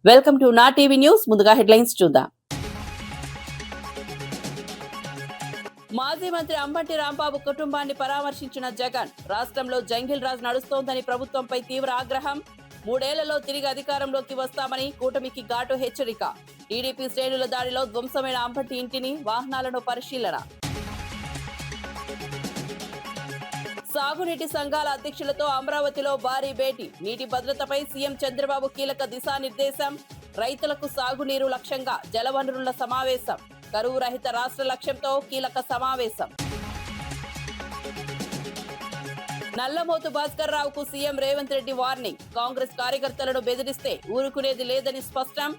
Welcome to నా TV news. ముందుగా headlines చూద్దాం. మాజీ మంత్రి అంబటి రాంబాబు కుటుంబాన్ని పరామర్శించిన జగన్. రాష్ట్రంలో జంగిల్ రాజ్ నడుస్తోందని ప్రభుత్వంపై తీవ్ర ఆగ్రహం. 3 ఏళ్లలో తిరిగి అధికారంలోకి వస్తామని కూటమికి ఘాటు హెచ్చరిక. టీడీపీ శ్రేణుల దాడిలో ధ్వంసమైన అంబటి ఇంటిని, వాహనాలను పరిశీలన. సాగునీటి సంఘాల అధ్యక్షులతో అమరావతిలో భారీ భేటీ. నీటి భద్రతపై సీఎం చంద్రబాబు కీలక దిశానిర్దేశం. రైతులకు సాగునీరు లక్ష్యంగా జలవనరుల సమావేశం. కరువు రహిత రాష్ట్ర లక్ష్యంతో కీలక సమావేశం. నల్లమోతు భాస్కర్ రావుకు సీఎం రేవంత్ రెడ్డి వార్నింగ్. కాంగ్రెస్ కార్యకర్తలను బెదిరిస్తే ఊరుకునేది లేదని స్పష్టం.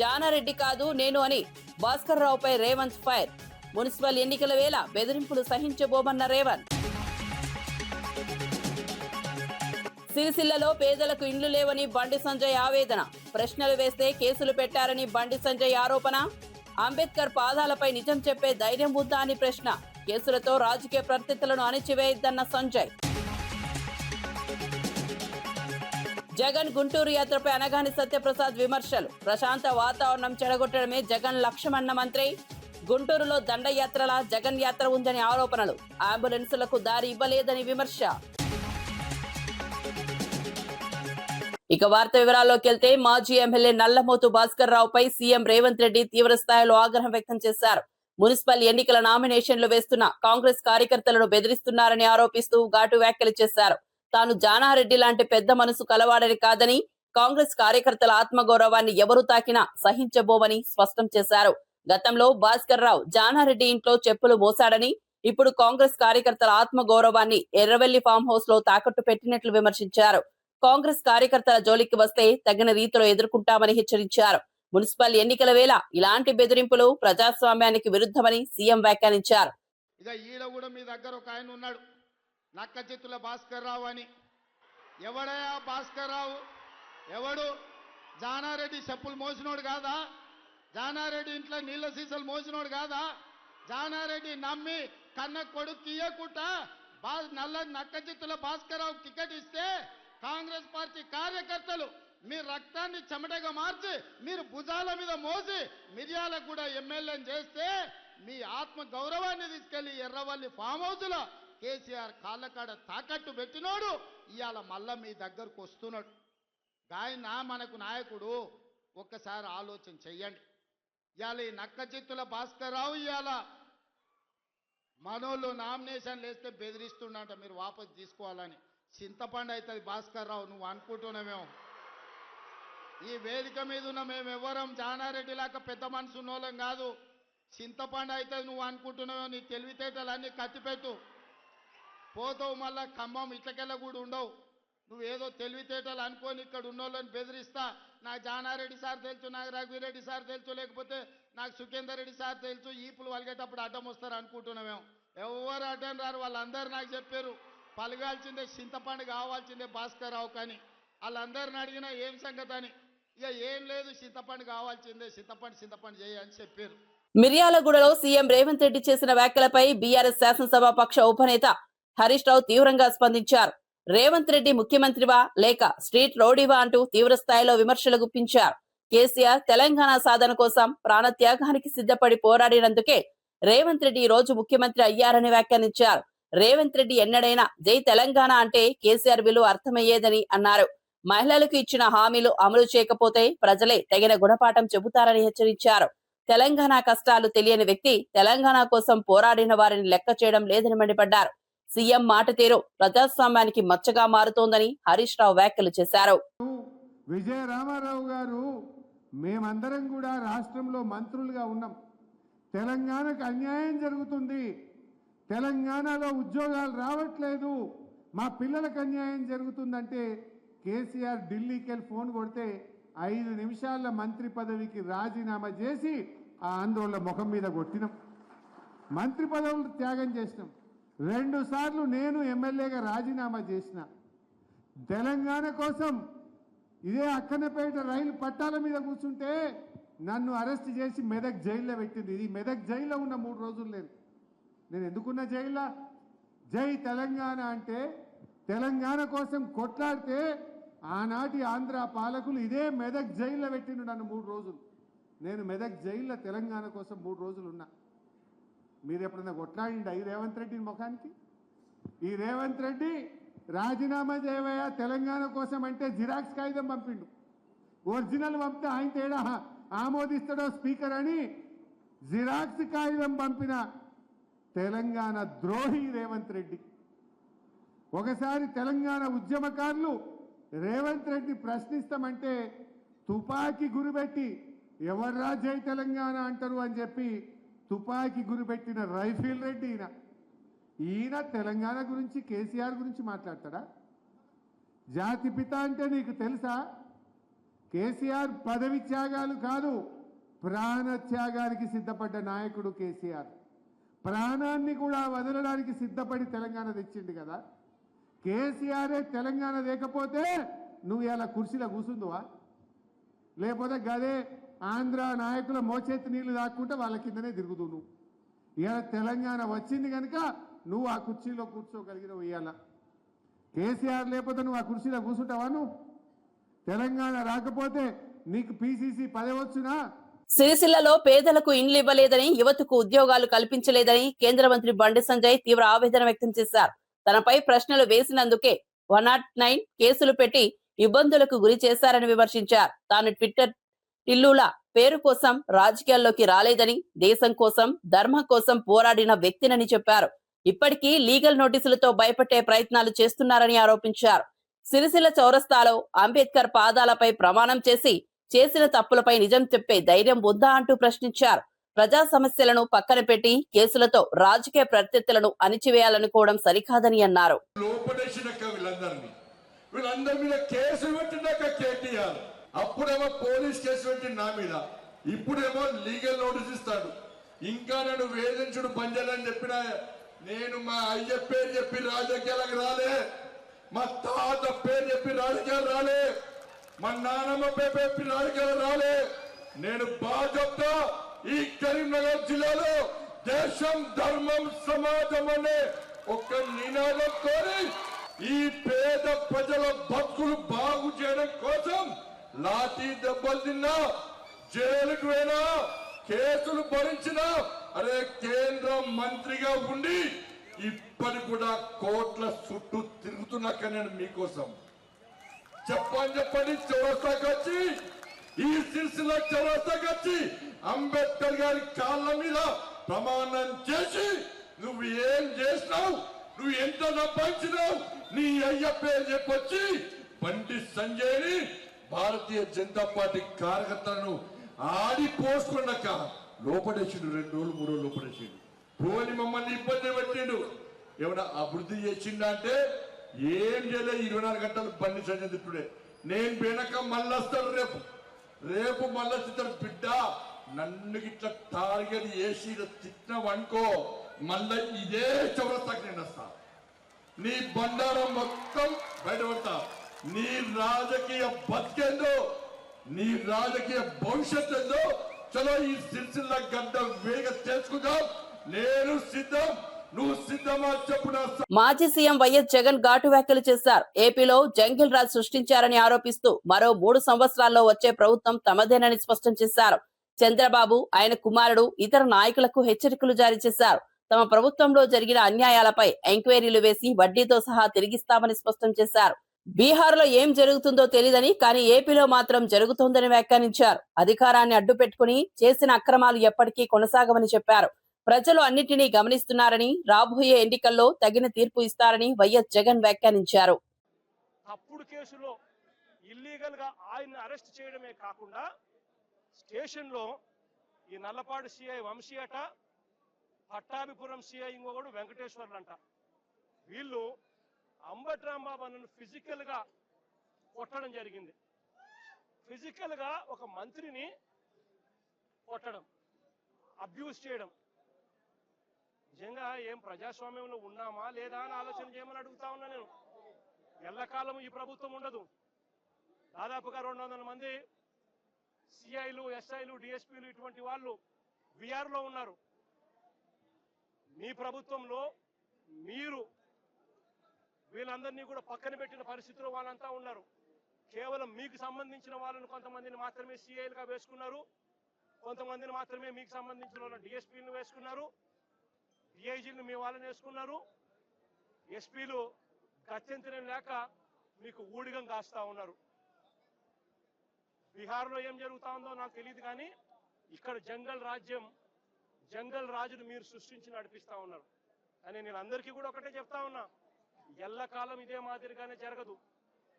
జానారెడ్డి కాదు నేను అని భాస్కర్ రావుపై రేవంత్ ఫైర్. మున్సిపల్ ఎన్నికల వేళ బెదిరింపులు సహించబోమన్న రేవంత్. సిరిసిల్లలో పేదలకు ఇండ్లు లేవని బండి సంజయ్ ఆవేదన. ప్రశ్నలు వేస్తే కేసులు పెట్టారని బండి సంజయ్ ఆరోపణ. అంబేద్కర్ పాదాలపై నిజం చెప్పే ధైర్యం ఉందా అని ప్రశ్న. కేసులతో రాజకీయ ప్రత్యర్థులను అణిచివేయద్దన్న సంజయ్. జగన్ గుంటూరు యాత్రపై అనగాని సత్యప్రసాద్ విమర్శలు. ప్రశాంత వాతావరణం చెడగొట్టడమే జగన్ లక్ష్యమన్న మంత్రి. గుంటూరులో దండయాత్రల జగన్ యాత్ర ఉందని ఆరోపణలు. అంబులెన్సులకు దారి ఇవ్వలేదని విమర్శ. ఇక వార్త వివరాల్లోకి వెళ్తే, మాజీ ఎమ్మెల్యే నల్లమోతు భాస్కర్ రావుపై సీఎం రేవంత్ రెడ్డి తీవ్ర స్థాయిలో ఆగ్రహం వ్యక్తం చేశారు. మున్సిపల్ ఎన్నికల నామినేషన్లు వేస్తున్న కాంగ్రెస్ కార్యకర్తలను బెదిరిస్తున్నారని ఆరోపిస్తూ ఘాటు వ్యాఖ్యలు చేశారు. తాను జానారెడ్డి లాంటి పెద్ద మనసు కలవాడని కాదని, కాంగ్రెస్ కార్యకర్తల ఆత్మగౌరవాన్ని ఎవరు తాకినా సహించబోమని స్పష్టం చేశారు. గతంలో భాస్కర్ రావు జానారెడ్డి ఇంట్లో చెప్పులు మోసాడని, ఇప్పుడు కాంగ్రెస్ కార్యకర్తల ఆత్మగౌరవాన్ని ఎర్రవెల్లి ఫామ్ హౌస్ లో తాకట్టు పెట్టినట్లు విమర్శించారు. కాంగ్రెస్ కార్యకర్తల జోలికి వస్తే తగిన రీతిలో ఎదుర్కొంటామని హెచ్చరించారు. మున్సిపల్ ఎన్నికల వేళ ఇలాంటి బెదిరింపులు ప్రజాస్వామ్యానికి విరుద్ధమని సీఎం వ్యాఖ్యానించారు. ఇక ఈడ కూడా మీ దగ్గర ఒక ఆయన ఉన్నాడు, నక్క చేతుల భాస్కర్ రావు అని. ఎవడయా భాస్కర్ రావు? ఎవడు? జానారెడ్డి చెప్పులు మోసినోడు కాదా? జానారెడ్డి ఇంట్లో నీళ్ళ సీసాలు మోసినోడు కాదా? జానారెడ్డి నమ్మి కన్న కొడుకు ఇయ్యకుండా నక్క చేతుల భాస్కర్ రావు టికెట్ ఇస్తే కాంగ్రెస్ పార్టీ కార్యకర్తలు మీ రక్తాన్ని చెమటగా మార్చి మీరు భుజాల మీద మోసి మిర్యాలకు కూడా ఎమ్మెల్యేని చేస్తే మీ ఆత్మ గౌరవాన్ని తీసుకెళ్లి ఎర్రవల్లి ఫామ్ హౌస్ లో కేసీఆర్ కాళ్ళకాడ తాకట్టు పెట్టినోడు ఇవాళ మళ్ళా మీ దగ్గరకు వస్తున్నాడు. గాయన మనకు నాయకుడు. ఒక్కసారి ఆలోచన చెయ్యండి. ఇవాళ ఈ నక్క చిత్తుల భాస్కర్ రావు ఇవాళ మనోళ్ళు నామినేషన్లు వేస్తే బెదిరిస్తుండట మీరు వాపసు తీసుకోవాలని. చింతపండు అవుతుంది భాస్కర్ రావు, నువ్వు అనుకుంటున్నామేమో. ఈ వేదిక మీద ఉన్న మేము ఎవరం జానారెడ్డి లాగా పెద్ద మనసు ఉన్నోళ్ళం కాదు. చింతపండు అవుతుంది నువ్వు అనుకుంటున్నామో. నీ తెలివితేటలన్నీ కత్తిపెట్టు. పోతావు మళ్ళా ఖమ్మం ఇట్లకెళ్ళ కూడా ఉండవు. నువ్వేదో తెలివితేటలు అనుకొని ఇక్కడ ఉన్నోళ్ళని బెదిరిస్తా. నాకు జానారెడ్డి సార్ తెలుసు, నాకు రఘువీరెడ్డి సార్ తెలుసు, లేకపోతే నాకు సుఖేందర్ రెడ్డి సార్ తెలుసు, ఈపులు వలిగేటప్పుడు అడ్డం వస్తారు అనుకుంటున్నామేమో. ఎవరు అడ్డం రారు. వాళ్ళందరూ నాకు చెప్పారు పలగాల్సిందే చింతపండు కావాల్సిందే భాస్కర్ రావు కానీ. వాళ్ళందరిని అడిగినా ఏం సంగతి అని. ఇక ఏం లేదు, చింతపండు కావాల్సిందే, చింతపండు చేయని చెప్పారు. మిర్యాలగూడలో సీఎం రేవంత్ రెడ్డి చేసిన వ్యాఖ్యలపై బీఆర్ఎస్ శాసనసభ పక్ష ఉపనేత హరీష్ రావు తీవ్రంగా స్పందించారు. రేవంత్ రెడ్డి ముఖ్యమంత్రివా లేక స్ట్రీట్ రౌడీవా అంటూ తీవ్ర స్థాయిలో విమర్శలు గుప్పించారు. కేసీఆర్ తెలంగాణ సాధన కోసం ప్రాణత్యాగానికి సిద్ధపడి పోరాడినందుకే రేవంత్ రెడ్డి ఈ రోజు ముఖ్యమంత్రి అయ్యారని వ్యాఖ్యానించారు. రేవంత్ రెడ్డి ఎన్నడైనా జై తెలంగాణ అంటే కేసీఆర్ విలువ అర్థమయ్యేదని అన్నారు. మహిళలకు ఇచ్చిన హామీలు అమలు చేయకపోతే ప్రజలే తగిన గుణపాఠం చెబుతారని హెచ్చరించారు. తెలంగాణ కష్టాలు తెలియని వ్యక్తి తెలంగాణ కోసం పోరాడిన వారిని లెక్క చేయడం లేదని మండిపడ్డారు. సీఎం మాట తీరు ప్రజాస్వామ్యానికి మచ్చగా మారుతోందని హరీష్ రావు వ్యాఖ్యలు చేశారు. విజయ రామారావు గారు, మేమందరం కూడా రాష్ట్రంలో మంత్రులుగా ఉన్నాం. తెలంగాణకు అన్యాయం జరుగుతుంది, తెలంగాణలో ఉద్యోగాలు రావట్లేదు, మా పిల్లలకు అన్యాయం జరుగుతుందంటే కేసీఆర్ ఢిల్లీకి వెళ్ళి ఫోన్ కొడితే 5 నిమిషాల మంత్రి పదవికి రాజీనామా చేసి ఆ ఆందోళన ముఖం మీద కొట్టినాం. మంత్రి పదవులు త్యాగం చేసినాం. 2 సార్లు నేను ఎమ్మెల్యేగా రాజీనామా చేసిన. తెలంగాణ కోసం ఇదే అక్కన్నపేట రైలు పట్టాల మీద కూర్చుంటే నన్ను అరెస్ట్ చేసి మెదక్ జైల్లో పెట్టింది. ఇది మెదక్ జైల్లో ఉన్న 3 రోజులు నేను ఎందుకున్న జైల్లో. జై తెలంగాణ అంటే తెలంగాణ కోసం కొట్లాడితే ఆనాటి ఆంధ్ర పాలకులు ఇదే మెదక్ జైల్లో పెట్టిండు నన్ను 3 రోజులు. నేను మెదక్ జైల్లో తెలంగాణ కోసం 3 రోజులు ఉన్నా. మీరు ఎప్పుడైనా కొట్లాడిండా ఈ రేవంత్ రెడ్డి ముఖానికి? ఈ రేవంత్ రెడ్డి రాజీనామా చేయవయ్యా తెలంగాణ కోసం అంటే జిరాక్స్ కాగితం పంపిండు. ఒరిజినల్ పంపితే ఆయన తేడా ఆమోదిస్తాడో స్పీకర్ అని జిరాక్స్ కాగితం పంపిన తెలంగాణ ద్రోహి రేవంత్ రెడ్డి. ఒకసారి తెలంగాణ ఉద్యమకారులు రేవంత్ రెడ్డి ప్రశ్నిస్తామంటే తుపాకీ గురిపెట్టి ఎవర్రా జై తెలంగాణ అంటారు అని చెప్పి తుపాకీ గురిపెట్టిన రైఫిల్ రెడ్డి ఈయన తెలంగాణ గురించి కేసీఆర్ గురించి మాట్లాడతాడా? జాతిపిత అంటే నీకు తెలుసా? కేసీఆర్ పదవి త్యాగాలు కాదు, ప్రాణ త్యాగానికి సిద్ధపడ్డ నాయకుడు కేసీఆర్. ప్రాణాన్ని కూడా వదలడానికి సిద్ధపడి తెలంగాణ తెచ్చిండు కదా. కేసీఆరే తెలంగాణ లేకపోతే నువ్వు ఇలా కుర్చీలో కూర్చుందువా? లేకపోతే గదే ఆంధ్ర నాయకుల మోచేతి నీళ్లు దాక్కుంటే వాళ్ళ కిందనే తిరుగుతూ నువ్వు. ఇవాళ తెలంగాణ వచ్చింది కనుక నువ్వు ఆ కుర్చీలో కూర్చోగలిగినవు. ఇవాళ కేసీఆర్ లేకపోతే నువ్వు ఆ కుర్చీలో కూర్చుంటావా? నువ్వు తెలంగాణ రాకపోతే నీకు పిసిసి పదవి వచ్చునా? సిరిసిల్లలో పేదలకు ఇండ్లు ఇవ్వలేదని, యువతకు ఉద్యోగాలు కల్పించలేదని కేంద్ర మంత్రి బండి సంజయ్ తీవ్ర ఆవేదన వ్యక్తం చేశారు. తనపై ప్రశ్నలు వేసినందుకే 109 కేసులు పెట్టి ఇబ్బందులకు గురి చేశారని విమర్శించారు. తాను ట్విట్టర్ టిల్లుల పేరు కోసం రాజకీయాల్లోకి రాలేదని, దేశం కోసం ధర్మం కోసం పోరాడిన వ్యక్తినని చెప్పారు. ఇప్పటికీ లీగల్ నోటీసులతో భయపెట్టే ప్రయత్నాలు చేస్తున్నారని ఆరోపించారు. సిరిసిల్ల చౌరస్తాలో అంబేద్కర్ పాదాలపై ప్రమాణం చేసి చేసిన తప్పులపై నిజం చెప్పే ధైర్యం ఉందా అంటూ ప్రశ్నించారు. ప్రజా సమస్యలను పక్కన పెట్టి కేసులతో రాజకీయ ప్రత్యర్థులను అణిచివేయాలనుకోవడం సరికాదని అన్నారు. వీళ్ళందరి మీద కేసు పెట్టినాక కేటీఆర్, అప్పుడేమో పోలీస్ కేసు పెట్టి నా మీద, ఇప్పుడేమో లీగల్ నోటీస్ ఇస్తాడు. ఇంకా నన్ను వేధించుడు బంజాలని చెప్పిన నేను మా అయ్య పేరు చెప్పి రాజకీయాలకు రాలే, మా తాత పేరు చెప్పి రాజకీయాలు రాలే, మా నాన్నమ్మ పేరు చెప్పి రాజకీయాలు రాలే. నేను భాజపా ఈ కరీంనగర్ జిల్లాలో దేశం ధర్మం సమాజం అనే ఒక నినాదంతో ఈ పేద ప్రజల బతుకులు బాగు చేయడం కోసం లాఠీ దెబ్బలు తిన్నా, జైలుకు పోయినా, కేసులు భరించినా, అరే కేంద్ర మంత్రిగా ఉండి ఇప్పటి కూడా కోట్ల చుట్టూ తిరుగుతున్నాక నేను మీకోసం చెప్పండి చౌరస్తాకి వచ్చి, ఈ సిరిసిల్ల చౌరస్తాకి వచ్చి అంబేద్కర్ గారి కాళ్ళ మీద ప్రమాణం చేసి నువ్వు ఏం చేసినావు, నువ్వు ఎంత సంపాదించినావు, నీ అయ్య పేరు చెప్పొచ్చి బండి సంజయ్ని భారతీయ జనతా పార్టీ కార్యకర్తలను ఆడిపోసుకున్నాక లోపడేసిండు. 2 రోజులు 3 రోజులు లోపడేసిండు. పోని మమ్మల్ని ఇబ్బంది పెట్టిండు. ఏమైనా అభివృద్ధి చేసిండా అంటే ఏం చేయలేదు. 24 గంటలు బండి సంజయ్ తిట్టుడే. నేను వెనక మళ్ళీ వస్తాడు, రేపు మళ్ళీ తిట్టాడు. బిడ్డ నన్ను ఇట్లా టార్గెట్ చేసి తిట్టినవనుకో మళ్ళీ ఇదే చౌరస్తాకి నేను వస్తా, నీ బండారం మొత్తం బయటపడతా. నీ రాజకీయ బతికేందో, నీ రాజకీయ భవిష్యత్ ఏందో చలో ఈ సిరిసిల్ల గడ్డ వేగ తెలుసుకుందాం. నేను సిద్ధం, నువ్వు సిద్ధమా చెప్పు. మాజీ సీఎం వైఎస్ జగన్ ఘాటు వ్యాఖ్యలు చేశారు. ఏపీలో జంగిల్ రాజ్ సృష్టించారని ఆరోపిస్తూ మరో 3 సంవత్సరాల్లో వచ్చే ప్రభుత్వం తమదేనని స్పష్టం చేశారు. చంద్రబాబు, ఆయన కుమారుడు, ఇతర నాయకులకు హెచ్చరికలు జారీ చేశారు. తమ ప్రభుత్వంలో జరిగిన అన్యాయాలపై ఎంక్వైరీలు వేసి వడ్డీతో సహా తిరిగిస్తామని స్పష్టం చేశారు. బీహార్ లో ఏం జరుగుతుందో తెలియదని, కానీ ఏపీలో మాత్రం జరుగుతోందని వ్యాఖ్యానించారు. అధికారాన్ని అడ్డుపెట్టుకుని చేసిన అక్రమాలు ఎప్పటికీ కొనసాగవని చెప్పారు. ప్రజలు అన్నింటినీ గమనిస్తున్నారని, రాబోయే ఎన్నికల్లో తగిన తీర్పు ఇస్తారని వైఎస్ జగన్ వ్యాఖ్యానించారు. తప్పుడు కేసులో ఇల్లీగల్ గా ఆయన అరెస్ట్ చేయడమే కాకుండా స్టేషన్ లో ఈ నల్లపాడు సిఐ వంశీ అట, పట్టాభిపురం సిఐ ఇంకొకడు వెంకటేశ్వర్లు అంట, వీళ్ళు అంబటి రాంబాబు అన్నను ఫిజికల్ గా కొట్టడం జరిగింది. ఫిజికల్ గా ఒక మంత్రిని కొట్టడం, అబ్యూస్ చేయడం. నిజంగా ఏం ప్రజాస్వామ్యంలో ఉన్నామా లేదా అని ఆలోచన చేయమని అడుగుతా ఉన్నా నేను. ఎల్లకాలం ఈ ప్రభుత్వం ఉండదు. దాదాపుగా 200 మంది సిఐలు, ఎస్ఐలు, డిఎస్పీలు ఇటువంటి వాళ్ళు బీఆర్లో ఉన్నారు. మీ ప్రభుత్వంలో మీరు వీళ్ళందరినీ కూడా పక్కన పెట్టిన పరిస్థితిలో వాళ్ళంతా ఉన్నారు. కేవలం మీకు సంబంధించిన వాళ్ళని కొంతమందిని మాత్రమే సిఐలుగా వేసుకున్నారు, కొంతమందిని మాత్రమే మీకు సంబంధించిన వాళ్ళ డిఎస్పీలను వేసుకున్నారు, డిఐజీలను మీ వాళ్ళని వేసుకున్నారు. ఎస్పీలు గత్యంతరం లేక మీకు ఊడిగం కాస్తా ఉన్నారు. బీహార్లో ఏం జరుగుతా ఉందో నాకు తెలియదు, కానీ ఇక్కడ జంగల్ రాజును మీరు సృష్టించి నడిపిస్తా ఉన్నారు. కానీ నేను అందరికీ కూడా ఒకటే చెప్తా ఉన్నా, ఎల్లకాలం ఇదే మాదిరిగానే జరగదు.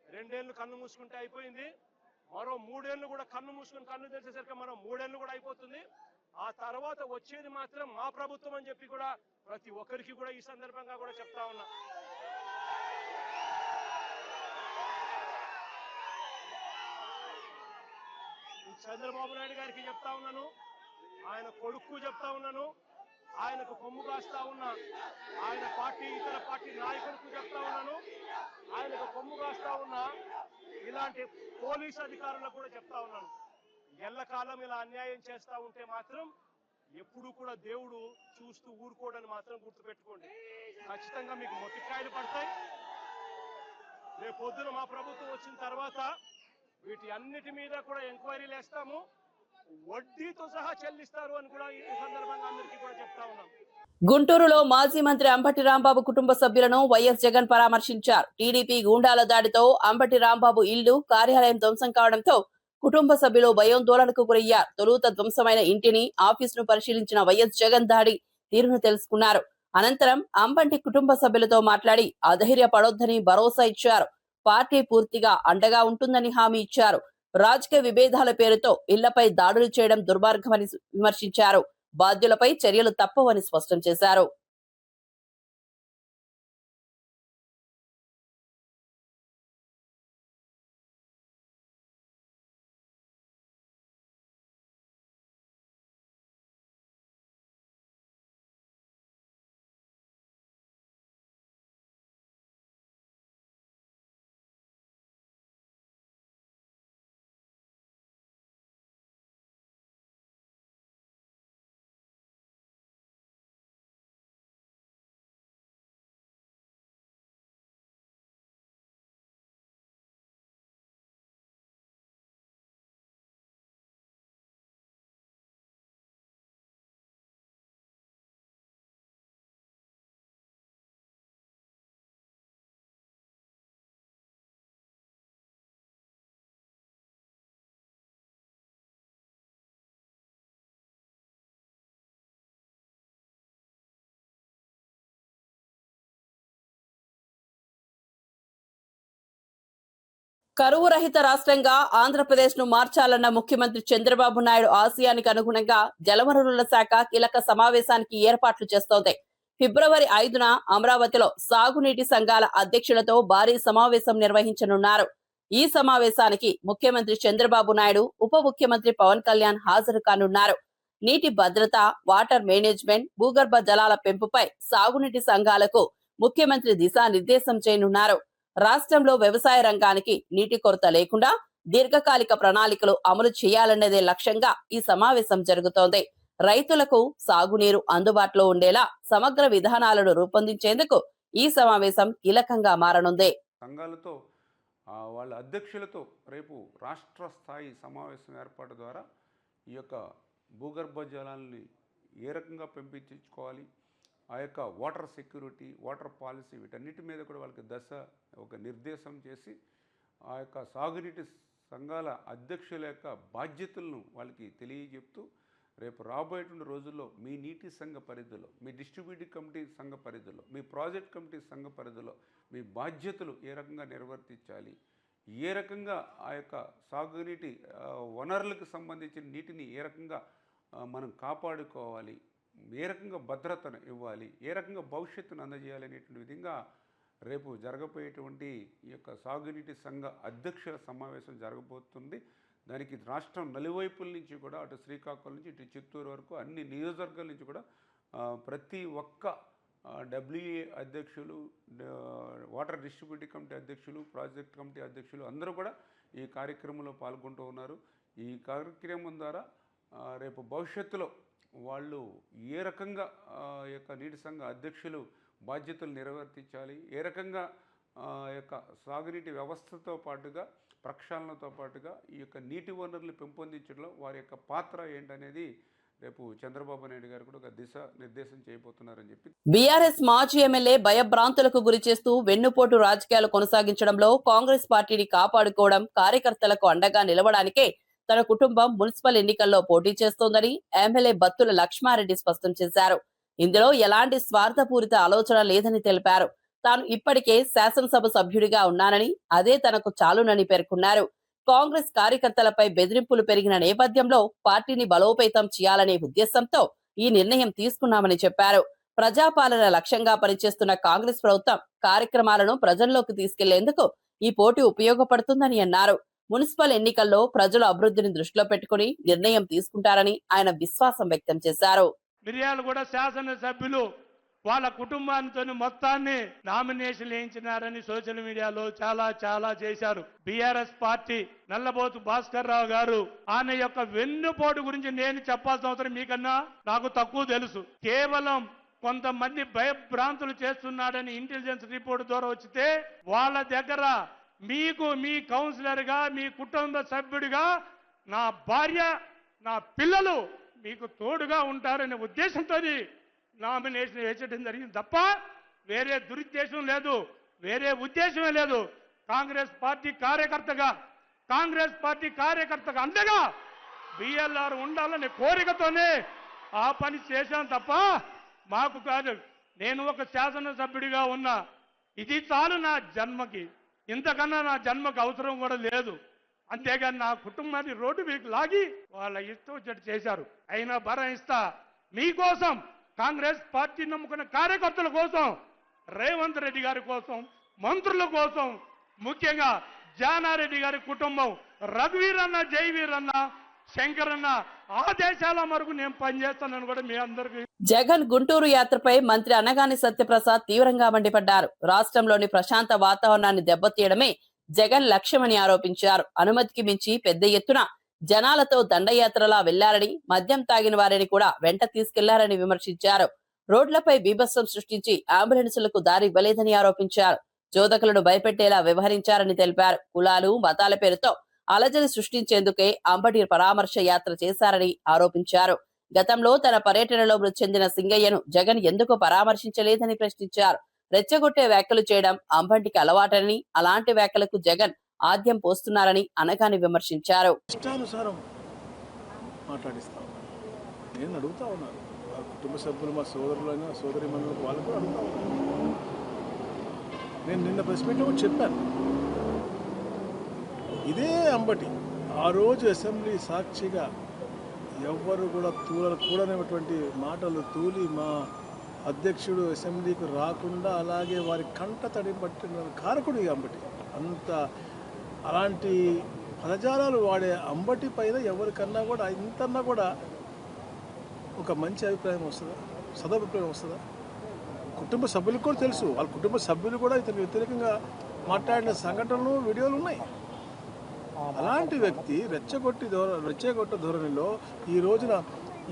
2 ఏళ్ళు కన్ను మూసుకుంటే అయిపోయింది, మరో 3 ఏళ్ళు కూడా కన్ను మూసుకుని కన్ను తెరిచేసరికి మరో 3 ఏళ్ళు కూడా అయిపోతుంది. ఆ తర్వాత వచ్చేది మాత్రం మా ప్రభుత్వం అని చెప్పి కూడా ప్రతి ఒక్కరికి కూడా ఈ సందర్భంగా కూడా చెప్తా ఉన్నా. చంద్రబాబు నాయుడు గారికి చెప్తా ఉన్నాను, ఆయన కొడుకు చెప్తా ఉన్నాను, ఆయనకు కొమ్ము కాస్తా ఉన్నా ఆయన ఇతర పార్టీ నాయకులకు చెప్తా ఉన్నాను, ఆయనకు కొమ్ము కాస్తా ఉన్నా ఇలాంటి పోలీసు అధికారులకు కూడా చెప్తా ఉన్నాను. ఎల్లకాలం ఇలా అన్యాయం చేస్తా ఉంటే మాత్రం ఎప్పుడు కూడా దేవుడు చూస్తూ ఊరుకోవడానికి మాత్రం గుర్తుపెట్టుకోండి. ఖచ్చితంగా మీకు మొట్టికాయలు పడతాయి. రేపు పొద్దున మా ప్రభుత్వం వచ్చిన తర్వాత వీటి అన్నిటి మీద కూడా ఎంక్వైరీలు వేస్తాము, వడ్డీతో సహా చెల్లిస్తారు అని కూడా ఈ సందర్భంగా అందరికీ కూడా చెప్తా ఉన్నాం. గుంటూరులో మాజీ మంత్రి అంబటి రాంబాబు కుటుంబ సభ్యులను వైఎస్ జగన్ పరామర్శించారు. టీడీపీ గూండాల దాడితో అంబటి రాంబాబు ఇల్లు, కార్యాలయం ధ్వంసం కావడంతో కుటుంబ సభ్యులు భయాందోళనకు గురయ్యారు. తొలుత ధ్వంసమైన ఇంటిని, ఆఫీసును పరిశీలించిన వైఎస్ జగన్ దాడి తీరును తెలుసుకున్నారు. అనంతరం అంబటి కుటుంబ సభ్యులతో మాట్లాడి అధైర్యపడొద్దని భరోసా ఇచ్చారు. పార్టీ పూర్తిగా అండగా ఉంటుందని హామీ ఇచ్చారు. రాజకీయ విభేదాల పేరుతో ఇళ్లపై దాడులు చేయడం దుర్మార్గమని విమర్శించారు. బాధ్యులపై చర్యలు తప్పవని స్పష్టం చేశారు. కరువు రహిత రాష్ట్రంగా ఆంధ్రప్రదేశ్ ను మార్చాలన్న ముఖ్యమంత్రి చంద్రబాబు నాయుడు ఆశయానికి అనుగుణంగా జలవనరుల శాఖ కీలక సమావేశానికి ఏర్పాట్లు చేస్తోంది. ఫిబ్రవరి 5న అమరావతిలో సాగునీటి సంఘాల అధ్యక్షులతో భారీ సమావేశం నిర్వహించనున్నారు. ఈ సమావేశానికి ముఖ్యమంత్రి చంద్రబాబు నాయుడు, ఉప ముఖ్యమంత్రి పవన్ కళ్యాణ్ హాజరు కానున్నారు. నీటి భద్రత, వాటర్ మేనేజ్మెంట్, భూగర్భ జలాల పెంపుపై సాగునీటి సంఘాలకు ముఖ్యమంత్రి దిశానిర్దేశం చేయనున్నారు. రాష్ట్రంలో వ్యవసాయ రంగానికి నీటి కొరత లేకుండా దీర్ఘకాలిక ప్రణాళికలు అమలు చేయాలన్నదే లక్ష్యంగా ఈ సమావేశం జరుగుతోంది. రైతులకు సాగునీరు అందుబాటులో ఉండేలా సమగ్ర విధానాలను రూపొందించేందుకు ఈ సమావేశం కీలకంగా మారనుంది. సంఘాలతో వాళ్ళ అధ్యక్షులతో రేపు రాష్ట్ర స్థాయి సమావేశం ఏర్పాటు ద్వారా ఈ యొక్క భూగర్భ జలాల్ని ఏ రకంగా పెంపించుకోవాలి, ఆ యొక్క వాటర్ సెక్యూరిటీ, వాటర్ పాలసీ, వీటన్నిటి మీద కూడా వాళ్ళకి ఒక నిర్దేశం చేసి ఆ యొక్క సాగునీటి సంఘాల అధ్యక్షుల యొక్క బాధ్యతలను వాళ్ళకి తెలియజెప్తూ రేపు రాబోయేటువంటి రోజుల్లో మీ నీటి సంఘ పరిధిలో, మీ డిస్ట్రిబ్యూటివ్ కమిటీ సంఘ పరిధిలో, మీ ప్రాజెక్ట్ కమిటీ సంఘ పరిధిలో మీ బాధ్యతలు ఏ రకంగా నిర్వర్తించాలి, ఏ రకంగా ఆ యొక్క సాగునీటి వనరులకు సంబంధించిన నీటిని ఏ రకంగా మనం కాపాడుకోవాలి, ఏ రకంగా భద్రతను ఇవ్వాలి, ఏ రకంగా భవిష్యత్తును అందజేయాలి అనేటువంటి విధంగా రేపు జరగబోయేటువంటి ఈ యొక్క సాగునీటి సంఘ అధ్యక్షుల సమావేశం జరగబోతుంది. దానికి రాష్ట్రం నలువైపుల నుంచి కూడా, అటు శ్రీకాకుళం నుంచి ఇటు చిత్తూరు వరకు అన్ని నియోజకవర్గాల నుంచి కూడా ప్రతి ఒక్క డబ్ల్యూఏ అధ్యక్షులు, వాటర్ డిస్ట్రిబ్యూటివ్ కమిటీ అధ్యక్షులు, ప్రాజెక్ట్ కమిటీ అధ్యక్షులు అందరూ కూడా ఈ కార్యక్రమంలో పాల్గొంటూ ఉన్నారు. ఈ కార్యక్రమం ద్వారా రేపు భవిష్యత్తులో వాళ్ళు ఏ రకంగా యొక్క నీటి సంఘ అధ్యక్షులు బాధ్యతలు నిర్వర్తించాలి, ఏ రకంగా యొక్క సాగునీటి వ్యవస్థతో పాటుగా ప్రక్షాళనతో పాటుగా ఈ యొక్క నీటి వనరులు పెంపొందించడంలో వారి యొక్క పాత్ర ఏంటనేది రేపు చంద్రబాబు నాయుడు గారు కూడా ఒక దిశ నిర్దేశం చేయబోతున్నారని చెప్పి బీఆర్ఎస్ మాజీ ఎమ్మెల్యే భయభ్రాంతులకు గురి చేస్తూ వెన్నుపోటు రాజకీయాలు కొనసాగించడంలో కాంగ్రెస్ పార్టీని కాపాడుకోవడం, కార్యకర్తలకు అండగా నిలవడానికే తన కుటుంబం మున్సిపల్ ఎన్నికల్లో పోటీ చేస్తోందని ఎమ్మెల్యే బత్తుల లక్ష్మారెడ్డి స్పష్టం చేశారు. ఇందులో ఎలాంటి స్వార్థపూరిత ఆలోచన లేదని తెలిపారు. తాను ఇప్పటికే శాసనసభ సభ్యుడిగా ఉన్నానని, అదే తనకు చాలునని పేర్కొన్నారు. కాంగ్రెస్ కార్యకర్తలపై బెదిరింపులు పెరిగిన నేపథ్యంలో పార్టీని బలోపేతం చేయాలనే ఉద్దేశంతో ఈ నిర్ణయం తీసుకున్నామని చెప్పారు. ప్రజాపాలన లక్ష్యంగా పనిచేస్తున్న కాంగ్రెస్ ప్రభుత్వం కార్యక్రమాలను ప్రజల్లోకి తీసుకెళ్లేందుకు ఈ పోటీ ఉపయోగపడుతుందని అన్నారు. మున్సిపల్ ఎన్నికల్లో ప్రజల అభివృద్ధిని దృష్టిలో పెట్టుకుని నిర్ణయం తీసుకుంటారని ఆయన విశ్వాసం వ్యక్తం చేశారు. మిర్యాలగూడ శాసనసభ్యులు వాళ్ళ కుటుంబానితో మొత్తాన్ని నామినేషన్ వేయించినారని సోషల్ మీడియాలో చాలా చేశారు. బీఆర్ఎస్ పార్టీ నల్లబోతు భాస్కర్ రావు గారు ఆయన యొక్క వెన్నుపోటు గురించి నేను చెప్పాల్సిన అవసరం మీకన్నా నాకు తక్కువ తెలుసు. కేవలం కొంతమంది భయభ్రాంతులు చేస్తున్నాడని ఇంటెలిజెన్స్ రిపోర్ట్ ద్వారా వచ్చితే వాళ్ళ దగ్గర మీకు మీ కౌన్సిలర్ గా, మీ కుటుంబ సభ్యుడిగా నా భార్య, నా పిల్లలు మీకు తోడుగా ఉంటారనే ఉద్దేశంతో నామినేషన్ వేయడం జరిగింది తప్ప వేరే దురుద్దేశం లేదు, వేరే ఉద్దేశమే లేదు. కాంగ్రెస్ పార్టీ కార్యకర్తగా అండగా బిఎల్ఆర్ ఉండాలనే కోరికతోనే ఆ పని చేశాను తప్ప మాకు కాదు. నేను ఒక శాసనసభ్యుడిగా ఉన్నా, ఇది చాలు నా జన్మకి, ఇంతకన్నా నా జన్మకు అవసరం కూడా లేదు. అంతేగాని నా కుటుంబాన్ని రోడ్డు మీకు లాగి వాళ్ళ ఇష్టం వచ్చేట్టు చేశారు. అయినా భరాయిస్తా. మీకోసం, కాంగ్రెస్ పార్టీ నమ్ముకున్న కార్యకర్తల కోసం, రేవంత్ రెడ్డి గారి కోసం, మంత్రుల కోసం, ముఖ్యంగా జానారెడ్డి గారి కుటుంబం, రఘువీరన్న, జయవీరన్న, శంకరన్న ఆదేశాల వరకు నేను పనిచేస్తానని కూడా మీ అందరికీ. జగన్ గుంటూరు యాత్రపై మంత్రి అనగాని సత్యప్రసాద్ తీవ్రంగా మండిపడ్డారు. రాష్ట్రంలోని ప్రశాంత వాతావరణాన్ని దెబ్బతీయడమే జగన్ లక్ష్యమని ఆరోపించారు. అనుమతికి మించి పెద్ద ఎత్తున జనాలతో దండయాత్రలా వెళ్లారని, మద్యం తాగిన వారిని కూడా వెంట తీసుకెళ్లారని విమర్శించారు. రోడ్లపై బీభత్సం సృష్టించి అంబులెన్సులకు దారి ఇవ్వలేదని ఆరోపించారు. చోదకులను భయపెట్టేలా వ్యవహరించారని తెలిపారు. కులాలు, మతాల పేరుతో అలజడి సృష్టించేందుకే అంబటి పరామర్శ యాత్ర చేశారని ఆరోపించారు. గతంలో తన పర్యటనలో మృతి చెందిన సింగయ్యను జగన్ ఎందుకు పరామర్శించలేదని ప్రశ్నించారు. రెచ్చగొట్టే వ్యాఖ్యలు చేయడం అంబటికి అలవాటని, అలాంటి వ్యాఖ్యలకు జగన్ ఆద్యం పోస్తున్నారని అనగాని విమర్శించారు. ఇష్టానుసారం మాట్లాడిస్తా ఉన్నారు. నేను అడుగుతా ఉన్నాను, మా కుటుంబ సభ్యులు, మా సోదరులైనా సోదరి మనులకు వాళ్ళు కూడా అడుగుతా ఉన్నారు. నేను నిన్న ప్రెస్ మీట్లో కూడా చెప్పాను, ఇదే అంబటి ఆ రోజు అసెంబ్లీ సాక్షిగా ఎవ్వరు కూడా కూడనటువంటి మాటలు తూలి మా అధ్యక్షుడు అసెంబ్లీకి రాకుండా అలాగే వారి కంట తడి పట్టిన కారకుడు ఈ అంబటి. అంత అలాంటి పదజాలాలు వాడే అంబటి పైన ఎవరికన్నా కూడా ఇంతన్నా కూడా ఒక మంచి అభిప్రాయం వస్తుందా, సదభిప్రాయం వస్తుందా? కుటుంబ సభ్యులకు కూడా తెలుసు, వాళ్ళ కుటుంబ సభ్యులు కూడా ఇతని వ్యతిరేకంగా మాట్లాడిన సంఘటనలు, వీడియోలు ఉన్నాయి. అలాంటి వ్యక్తి రెచ్చగొట్ట ధోరణిలో ఈ రోజున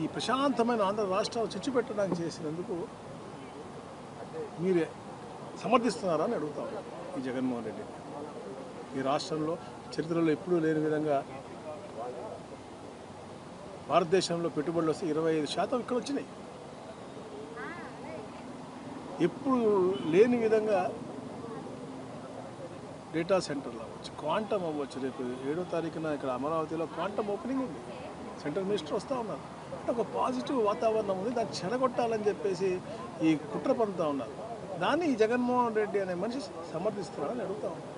ఈ ప్రశాంతమైన ఆంధ్ర రాష్ట్రాలు చిచ్చు పెట్టడానికి చేసినందుకు మీరే సమర్థిస్తున్నారా అని అడుగుతాం. ఈ జగన్మోహన్ రెడ్డి ఈ రాష్ట్రంలో చరిత్రలో ఎప్పుడూ లేని విధంగా భారతదేశంలో పెట్టుబడులు వస్తే 25% ఇక్కడ వచ్చినాయి. ఎప్పుడు లేని విధంగా డేటా సెంటర్లు అవ్వచ్చు, క్వాంటమ్ అవ్వచ్చు. రేపు 7వ తారీఖున ఇక్కడ అమరావతిలో క్వాంటమ్ ఓపెనింగ్ ఉంది. సెంట్రల్ మినిస్టర్ వస్తూ ఉన్నారు. అంటే ఒక పాజిటివ్ వాతావరణం ఉంది, దాన్ని చెడగొట్టాలని చెప్పేసి ఈ కుట్ర పడుతూ ఉన్నారు. దాన్ని ఈ జగన్మోహన్ రెడ్డి అనే మనిషి సమర్థిస్తున్నారని అడుగుతా ఉన్నారు.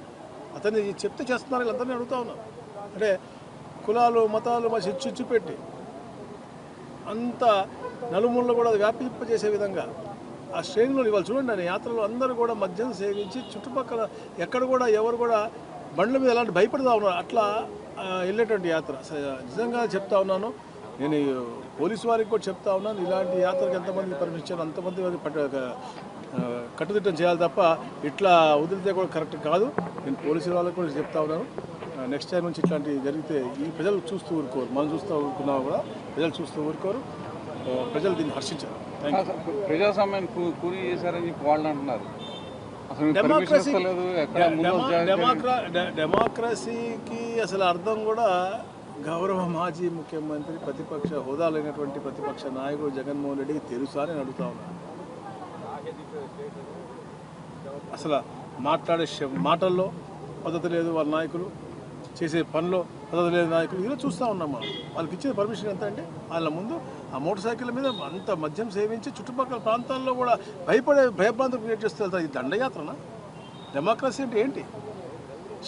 అతన్ని చెప్తే చేస్తున్నారు, వీళ్ళందరినీ అడుగుతా ఉన్నారు. అంటే కులాలు, మతాలు మా చిచ్చు పెట్టి అంత నలుమూలలో కూడా వ్యాపింపజేసే విధంగా ఆ శ్రేణులు ఇవాళ చూడండి, ఆయన యాత్రలో అందరూ కూడా మద్యం సేవించి చుట్టుపక్కల ఎక్కడ కూడా ఎవరు కూడా బండ్ల మీద ఎలాంటి భయపడతా ఉన్నారు. అట్లా వెళ్ళేటువంటి యాత్ర నిజంగా చెప్తా ఉన్నాను. నేను పోలీసు వారికి కూడా చెప్తా ఉన్నాను, ఇలాంటి యాత్రకు ఎంతమంది పర్మిషన్ అంతమంది కట్టుదిట్టం చేయాలి తప్ప ఇట్లా వదిలితే కూడా కరెక్ట్ కాదు. నేను పోలీసు వాళ్ళకి కూడా చెప్తా ఉన్నాను, నెక్స్ట్ టైం నుంచి ఇట్లాంటివి జరిగితే ఈ ప్రజలు చూస్తూ ఊరుకోరు. మనం చూస్తూ ఊరుకున్నా కూడా ప్రజలు చూస్తూ ఊరుకోరు. ప్రజలు దీన్ని హర్షించారు. ప్రజాస్వామ్యాన్ని కూలి చేశారని చెప్పి వాళ్ళు అంటున్నారు. డెమోక్రసీకి అసలు అర్థం కూడా గౌరవ మాజీ ముఖ్యమంత్రి ప్రతిపక్ష హోదా లేనటువంటి ప్రతిపక్ష నాయకుడు జగన్మోహన్ రెడ్డికి తెలుసా అని అడుగుతా ఉన్నాను. అసలు మాట్లాడే మాటల్లో పద్ధతి లేదు వాళ్ళ నాయకులు, చేసే పనిలో పద్ధతి లేదు నాయకులు. ఈరోజు చూస్తూ ఉన్నాం మనం. వాళ్ళకి ఇచ్చిన పర్మిషన్ ఎంత అంటే వాళ్ళ ముందు ఆ మోటార్ సైకిల్ మీద అంత మద్యం సేవించి చుట్టుపక్కల ప్రాంతాల్లో కూడా భయభ్రాంతులు క్రియేట్ చేస్తూ వెళ్తారు. ఇది దండయాత్రనా? డెమోక్రసీ అంటే ఏంటి?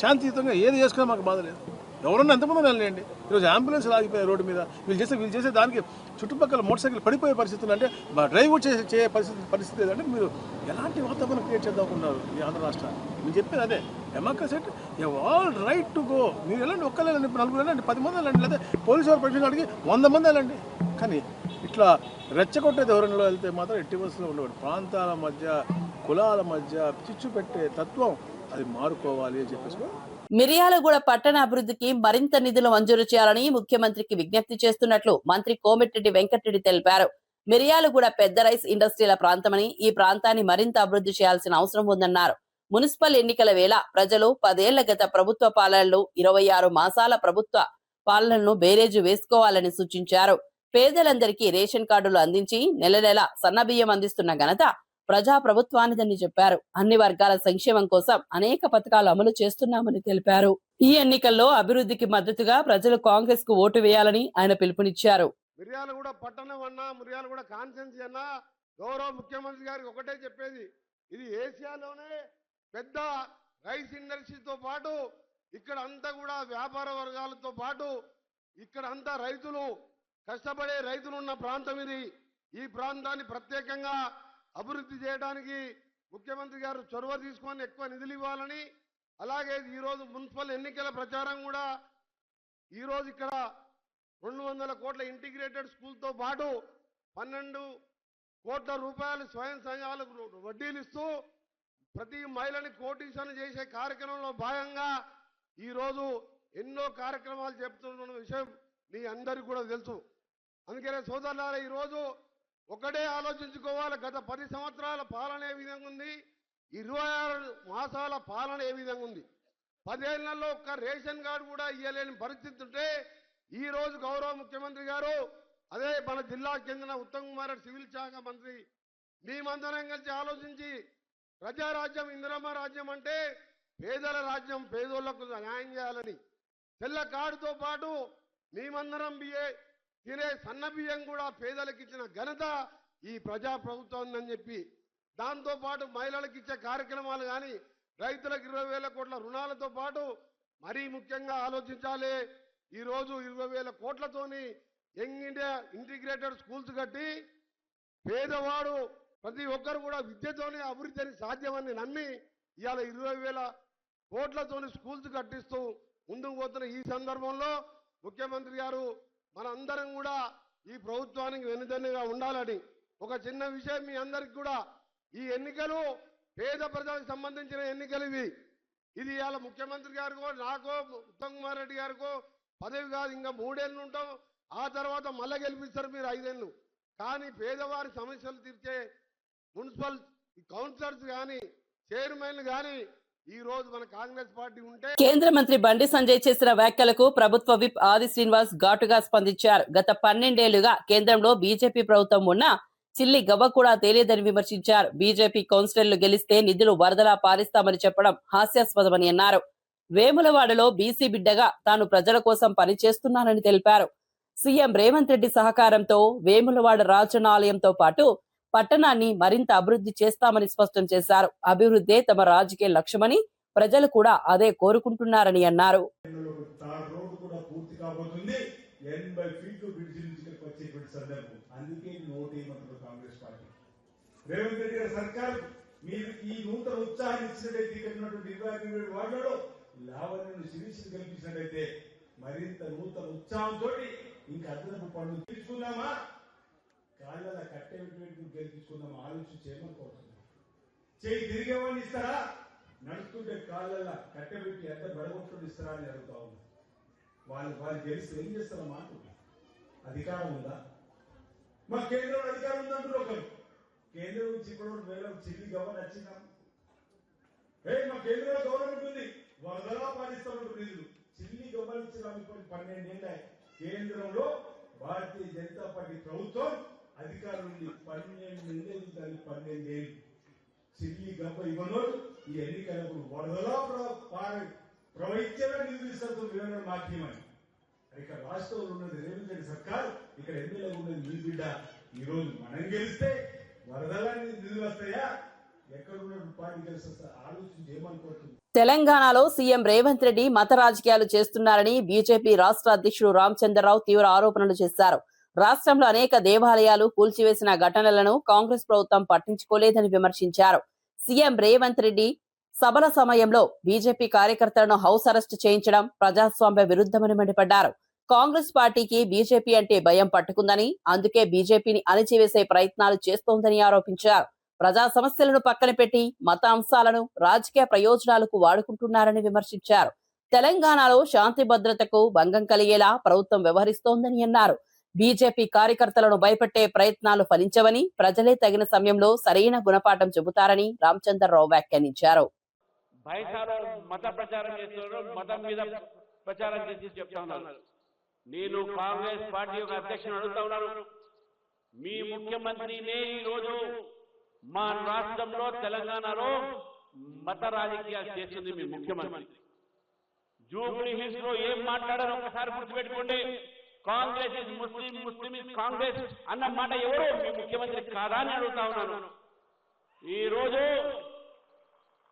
శాంతియుతంగా ఏది చేసుకున్నా మాకు బాధ లేదు. ఎవరన్నా ఎంతమంది వెళ్ళండి. ఈరోజు అంబులెన్స్ ఆగిపోయాయి రోడ్డు మీద. వీళ్ళు చేసే దానికి చుట్టుపక్కల మోటార్ సైకిల్ పడిపోయే పరిస్థితులు అంటే డ్రైవ్ చేసే పరిస్థితి లేదంటే మీరు ఎలాంటి వాతావరణం క్రియేట్ చేద్దామనుకున్నారు ఈ ఆంధ్ర రాష్ట్రాన్ని? మీరు చెప్పేది అదే డెమోక్రసీ అంటే you all right to go. మీరు వెళ్ళండి, ఒక్కరు వెళ్ళండి, 4 వెళ్ళండి, 10 మంది వెళ్ళండి, లేదా పోలీసు వారు పర్మిషన్ అడిగి 100 మంది వెళ్ళండి. కానీ ఇట్లా రెచ్చగొట్టే ధోరణిలో వెళ్తే మాత్రం ఎట్టి బస్సులో ఉండేవాడు. ప్రాంతాల మధ్య, కులాల మధ్య చిచ్చు పెట్టే తత్వం అది మారుకోవాలి అని చెప్పేసి మిర్యాలగూడ పట్టణ అభివృద్ధికి మరింత నిధులు మంజూరు చేయాలని ముఖ్యమంత్రికి విజ్ఞప్తి చేస్తున్నట్లు మంత్రి కోమటిరెడ్డి వెంకటరెడ్డి తెలిపారు. మిర్యాలగూడ పెద్ద రైస్ ఇండస్ట్రీల ప్రాంతమని, ఈ ప్రాంతాన్ని మరింత అభివృద్ధి చేయాల్సిన అవసరం ఉందన్నారు. మున్సిపల్ ఎన్నికల వేళ ప్రజలు 10 ఏళ్ల గత ప్రభుత్వ పాలనలు, 26 మాసాల ప్రభుత్వ పాలనను బేరేజు వేసుకోవాలని సూచించారు. పేదలందరికీ రేషన్ కార్డులు అందించి నెల నెల సన్నబియ్యం అందిస్తున్న ఘనత ప్రజా ప్రభుత్వానిదని చెప్పారు. అన్ని వర్గాల సంక్షేమం కోసం అనేక పథకాలు అమలు చేస్తున్నామని తెలిపారు. ఈ ఎన్నికల్లో అభివృద్ధికి మద్దతుగా ప్రజలు కాంగ్రెస్ కు ఓటు వేయాలని ఆయన పిలుపునిచ్చారు. మిర్యాలగూడ పట్టణం అన్నా, మిర్యాలగూడ కాన్స్టిట్యున్సీ అన్నా గౌరవ ముఖ్యమంత్రి గారికి ఒకటే చెప్పేది, ఇది ఏషియాలోనే పెద్ద రైస్ ఇండస్ట్రీతో పాటు ఇక్కడ అంతా కూడా వ్యాపార వర్గాలతో పాటు ఇక్కడ అంతా రైతులు, కష్టపడే రైతులు ఉన్న ప్రాంతం ఇది. ఈ ప్రాంతాన్ని ప్రత్యేకంగా అభివృద్ధి చేయడానికి ముఖ్యమంత్రి గారు చొరవ తీసుకొని ఎక్కువ నిధులు ఇవ్వాలని, అలాగే ఈరోజు మున్సిపల్ ఎన్నికల ప్రచారం కూడా ఈరోజు ఇక్కడ 200 కోట్ల ఇంటిగ్రేటెడ్ స్కూల్తో పాటు 12 కోట్ల రూపాయలు స్వయం సంఘాలకు వడ్డీలు ఇస్తూ ప్రతి మహిళని కోటీశ్వరులు చేసే కార్యక్రమంలో భాగంగా ఈరోజు ఎన్నో కార్యక్రమాలు చెప్తున్న విషయం మీ అందరికీ కూడా తెలుసు. అందుకనే సోదరులారా, ఈరోజు ఒకటే ఆలోచించుకోవాలి, గత 10 సంవత్సరాల పాలన ఏ విధంగా ఉంది, 26 మాసాల పాలన ఏ విధంగా ఉంది. 10 ఏళ్లలో ఒక్క రేషన్ కార్డు కూడా ఇవ్వలేని పరిస్థితి ఉంటే ఈ రోజు గౌరవ ముఖ్యమంత్రి గారు, అదే మన జిల్లాకు చెందిన ఉత్తమ్ కుమార్ రెడ్డి సివిల్ శాఖ మంత్రి, మేమందరం కలిసి ఆలోచించి ప్రజారాజ్యం, ఇందిరమ్మ రాజ్యం అంటే పేదల రాజ్యం, పేదోళ్లకు న్యాయం చేయాలని తెల్ల కార్డుతో పాటు మేమందరం తినే సన్న బియ్యం కూడా పేదలకు ఇచ్చిన ఘనత ఈ ప్రజా ప్రభుత్వం ఉందని చెప్పి, దాంతో పాటు మహిళలకు ఇచ్చే కార్యక్రమాలు కానీ, రైతులకు 20,000 కోట్ల రుణాలతో పాటు మరీ ముఖ్యంగా ఆలోచించాలి. ఈరోజు 20,000 కోట్లతోని యంగ్ ఇండియా ఇంటిగ్రేటెడ్ స్కూల్స్ కట్టి పేదవాడు ప్రతి ఒక్కరు కూడా విద్యతోనే అభివృద్ధి సాధ్యమని నమ్మి ఇవాళ 20,000 కోట్లతోని స్కూల్స్ కట్టిస్తూ ముందుకు పోతున్న ఈ సందర్భంలో ముఖ్యమంత్రి గారు మనందరం కూడా ఈ ప్రభుత్వానికి వెనుదన్నుగా ఉండాలని ఒక చిన్న విషయం మీ అందరికి కూడా, ఈ ఎన్నికలు పేద ప్రజలకు సంబంధించిన ఎన్నికలు ఇది ఇవాళ ముఖ్యమంత్రి గారికో, నాకో, ఉత్తమ్ కుమార్ రెడ్డి గారికో పదవి కాదు. ఇంకా 3 ఏళ్ళు ఉంటాం, ఆ తర్వాత మళ్ళా గెలిపిస్తారు మీరు 5 ఏళ్ళు. కానీ పేదవారి సమస్యలు తీర్చే మున్సిపల్ కౌన్సిలర్స్ కానీ, చైర్మన్లు కానీ ఈ రోజు మన కాంగ్రెస్ పార్టీ ఉంటే. కేంద్ర మంత్రి బండి సంజయ్ చేసిన వ్యాఖ్యలకు ప్రభుత్వ విప్ ఆది శ్రీనివాస్ ఘాటుగా స్పందించారు. గత 12 ఏళ్లుగా కేంద్రంలో బీజేపీ ప్రభుత్వం ఉన్నా చిల్లి గవ్వ కూడా తేలేదని విమర్శించారు. బీజేపీ కౌన్సిలర్లు గెలిస్తే నిధులు వరదలా పారిస్తామని చెప్పడం హాస్యాస్పదమని అన్నారు. వేములవాడలో బీసీ బిడ్డగా తాను ప్రజల కోసం పనిచేస్తున్నానని తెలిపారు. సీఎం రేవంత్ రెడ్డి సహకారంతో వేములవాడ రాజనాలయంతో పాటు పట్టణాన్ని మరింత అభివృద్ధి చేస్తామని స్పష్టం చేశారు. అభివృద్ధే తమ రాజకీయ లక్ష్యమని, ప్రజలు కూడా అదే కోరుకుంటున్నారని అన్నారు. 80 ఫీట్లు బ్రిడ్జి నుంచి వచ్చేటువంటి సందర్భం. అందుకే నోటేయమంటారు కాంగ్రెస్ పార్టీ. రేవంత్ రెడ్డి గారి సర్కార్ మీరు ఈ నూతన ఉత్సాహాన్ని ఇచ్చినట్టయితే, ఇక్కడ ఉన్నటువంటి 27 వార్డులలో లావణ్యను శిరీషను కల్పించినట్టయితే మరింత నూతన ఉత్సాహంతో ఇంకా అదనపు పనులు తీసుకున్నామా, కాళ్ళ కట్టేటువంటి గెలిపించుకుందామా ఆలోచన చేయమని కోరుతున్నాం. చేయి తిరిగేవాడిని ఇస్తారా, నడుస్తుంటే కాళ్ళ కట్టెబెట్టి ఎంత బడగొట్టుకుని ఇస్తారా అని అడుగుతా ఉన్నాం. వాళ్ళు గెలిస్తే ఏం చేస్తారా, మాకు అధికారం ఉందా? మా కేంద్రంలో అధికారం ఉందంటారు ఒకరు. కేంద్రం నుంచి ఇప్పుడు వేల చిల్లి గవర్న వచ్చినాం. మా కేంద్రంలో గవర్నమెంట్ ఉంది, వరదలా పాలిస్తామంటూ నిధులు చిల్లి గమనించిన 12 ఏళ్ళ కేంద్రంలో భారతీయ జనతా పార్టీ ప్రభుత్వం అధికారం ఉంది. 12 ఏళ్ళు 12 ఏళ్ళు చిల్లి గంప ఇవ్వను. ఈ ఎన్నికలకు వరదలా ప్రవహించేలా నిధులు ఇస్తారు వివరణ మాధ్యమని. ఇక్కడ రాష్ట్రంలో ఉన్నది రేవంత్ రెడ్డి సర్కార్, ఇక్కడ ఎమ్మెల్యే ఉన్నది మీ బిడ్డ. ఈ రోజు మనం గెలిస్తే వరదలా నిధులు వస్తాయా, ఎక్కడ ఉన్న పార్టీ గెలుస్తా ఆలోచించి ఏమనుకోవచ్చు. తెలంగాణలో సీఎం రేవంత్ రెడ్డి మత రాజకీయాలు చేస్తున్నారని బీజేపీ రాష్ట్ర అధ్యక్షుడు రామచంద్రరావు తీవ్ర ఆరోపణలు చేశారు. రాష్ట్రంలో అనేక దేవాలయాలు కూల్చివేసిన ఘటనలను కాంగ్రెస్ ప్రభుత్వం పట్టించుకోలేదని విమర్శించారు. సీఎం రేవంత్ రెడ్డి సభల సమయంలో బీజేపీ కార్యకర్తలను హౌస్ అరెస్ట్ చేయించడం ప్రజాస్వామ్య విరుద్ధమని మండిపడ్డారు. కాంగ్రెస్ పార్టీకి బీజేపీ అంటే భయం పట్టుకుందని, అందుకే బీజేపీని అణిచివేసే ప్రయత్నాలు చేస్తోందని ఆరోపించారు. ప్రజా సమస్యలను పక్కన పెట్టి మత అంశాలను రాజకీయ ప్రయోజనాలకు వాడుకుంటున్నారని విమర్శించారు. తెలంగాణలో శాంతి భద్రతకు భంగం కలిగేలా ప్రభుత్వం వ్యవహరిస్తోందని అన్నారు. బీజేపీ కార్యకర్తలను భయపెట్టే ప్రయత్నాలు ఫలించవని, ప్రజలే తగిన సమయంలో సరైన గుణపాఠం చెబుతారని రామచంద్రరావు వ్యాఖ్యానించారు. మత ప్రచారం చేస్తున్నారు, మతం మీద ప్రచారం చేసి చెప్తా ఉన్నారు. నేను కాంగ్రెస్ పార్టీ యొక్క అధ్యక్షుని అడుగుతా ఉన్నాను, మీ ముఖ్యమంత్రినే ఈ రోజు మా రాష్ట్రంలో తెలంగాణలో మత రాజకీయాలు చేస్తుంది మీ ముఖ్యమంత్రి. జూబ్లీ హిల్స్ లో ఏం మాట్లాడారో ఒకసారి గుర్తుపెట్టుకోండి. Congress is Muslim, Muslim is Congress అన్న మాట ఎవరు మీ ముఖ్యమంత్రి కాదా అని అడుగుతా ఉన్నాను. ఈ రోజు